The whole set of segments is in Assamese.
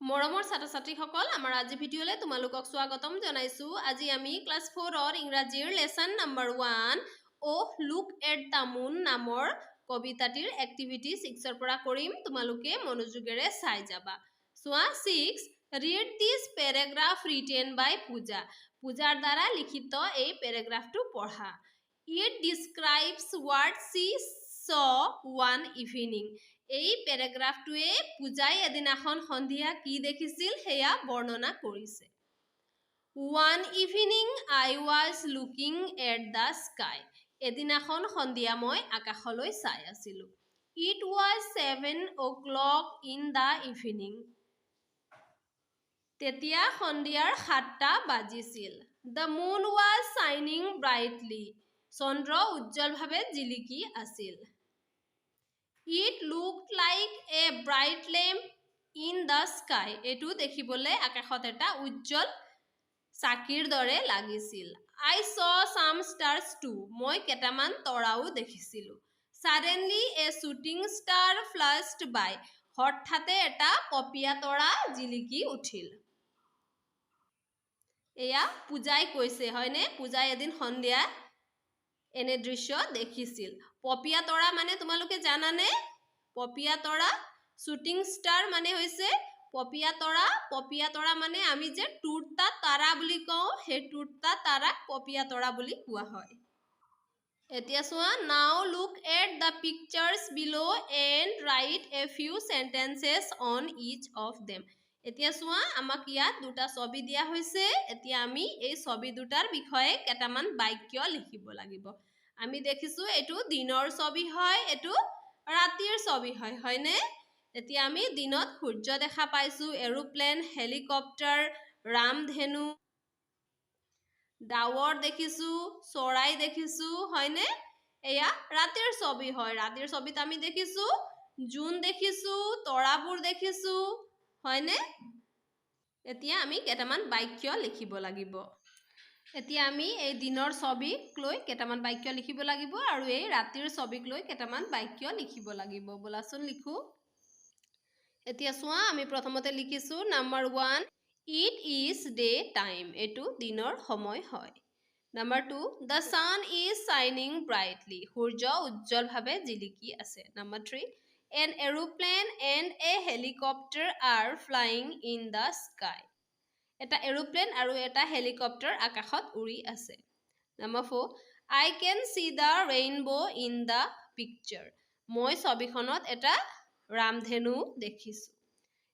মৰমৰ ছাত্ৰ-ছাত্ৰীসকল আমাৰ আজি ভিডিঅ'লে তোমালোকক স্বাগতম জনাইছো। আজি আমি ক্লাছ 4ৰ ইংৰাজীৰ lesson number 1 look at the moon নামৰ কবিতাটিৰ এক্টিভিটি 6ৰ পৰা কৰিম। তোমালোকে মনোযোগেৰে চাই যাবা। চোৱা 6 ৰিড দিছ পেৰাগ্ৰাফ ৰিটেন বাই পূজা। পূজাৰ দ্বাৰা লিখিত এই পেৰাগ্ৰাফটো পঢ়া। ইট ডিসক্ৰাইবস হোৱাট শি saw one evening. এই পেৰাগ্ৰাফটোৱে পূজাই এদিনাখন সন্ধিয়া কি দেখিছিল সেয়া বৰ্ণনা কৰিছে। One evening I was looking at the sky. এদিনাখন সন্ধিয়া মই আকাশলৈ চাই আছিলো। It was 7 o'clock in the evening. তেতিয়া সন্ধিয়াৰ 7টা বাজিছিল। The moon was shining brightly. চন্দ্ৰ উজ্জ্বলভাৱে জিলিকি আছিল। It looked like a bright lamp in the sky. এটো দেখিবলৈ আকাশত এটা উজ্জ্বল চাকিৰ দৰে লাগিছিল। I saw some stars too. মই কেইটামান তৰাও দেখিছিলো। Suddenly a shooting star flashed by. হঠাতে এটা পপিয়া তৰা জিলিকি উঠিল। এয়া পূজাই কৈছে হয়নে? পূজাই এদিন সন্ধিয়া এনে দৃশ্য দেখিছিল। পপিয়া তৰা মানে তোমালোকে জানানে? পপিয়া তৰা শুটিং ষ্টাৰ মানে হৈছে পপিয়া তৰা মানে আমি যে টুটতা তাৰা বুলি কওঁ সেই টুটতা তাৰাক পপিয়া তৰা বুলি কোৱা হয়। এতিয়া চোৱা now look at the pictures below and write a few sentences on each of them. এতিয়া চোৱা আমাক ইয়াত দুটা ছবি দিয়া হৈছে। এতিয়া আমি এই ছবি দুটাৰ বিষয়ে কেইটামান বাক্য লিখিব লাগিব। আমি দেখিছো এটো দিনৰ ছবি হয়, এটো ৰাতিৰ ছবি হয়, হয়নে? এতিয়া আমি দিনত সূৰ্য দেখা পাইছো, এৰোপ্লেন, হেলিকপ্টাৰ, ৰামধেনু, ডাৱৰ দেখিছো, চৰাই দেখিছো, হয়নে? এয়া ৰাতিৰ ছবি হয়। ৰাতিৰ ছবিত আমি দেখিছো জোন দেখিছো, তৰাবোৰ দেখিছো, হয়নে? এতিয়া আমি কেইটামান বাক্য লিখিব লাগিব। এতিয়া আমি এই দিনৰ ছবিক লৈ কেইটামান বাক্য লিখিব লাগিব আৰু এই ৰাতিৰ ছবিক লৈ কেইটামান বাক্য লিখিব লাগিব। বলাচোন লিখো। এতিয়া চোৱা আমি প্ৰথমতে লিখিছো number 1 it is daytime. এটো দিনৰ সময় হয়। Number 2 the sun is shining brightly. সূৰ্য উজ্জ্বলভাৱে জিলিকি আছে। Number 3 an aeroplane and a helicopter are flying in the sky. এটা এৰোপ্লেন আৰু এটা হেলিকপ্টাৰ আকাশত উৰি আছে। Number 4 I can see the rainbow in the picture. মই ছবিখনত এটা ৰামধেনু দেখিছো।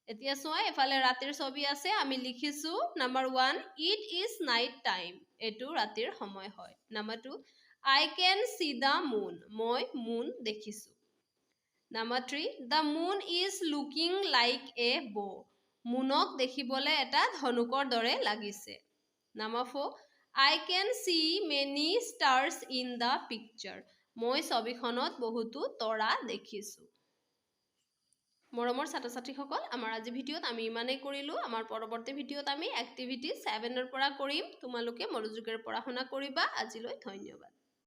এতিয়া চোৱা এফালে ৰাতিৰ ছবি আছে। আমি লিখিছো number 1 it is night time. এটো ৰাতিৰ সময় হয়। Number 2 I can see the moon. মই মুন দেখিছো। Number 3 the moon is looking like a bow. মুনক দেখিবলৈ এটা ধনুকৰ দৰে লাগিছে। Number 4 I can see many stars in the picture. মই ছবিখনত বহুতো তৰা দেখিছো। মৰমৰ ছাত্ৰ-ছাত্ৰীসকল আমাৰ আজি ভিডিঅ'ত আমি ইমানেই কৰিলো। আমাৰ পৰৱৰ্তী ভিডিঅ'ত আমি এক্টিভিটি 7ৰ পৰা কৰিম। তোমালোকে মনোযোগেৰে পঢ়া শুনা কৰিবা। আজিলৈ ধন্যবাদ।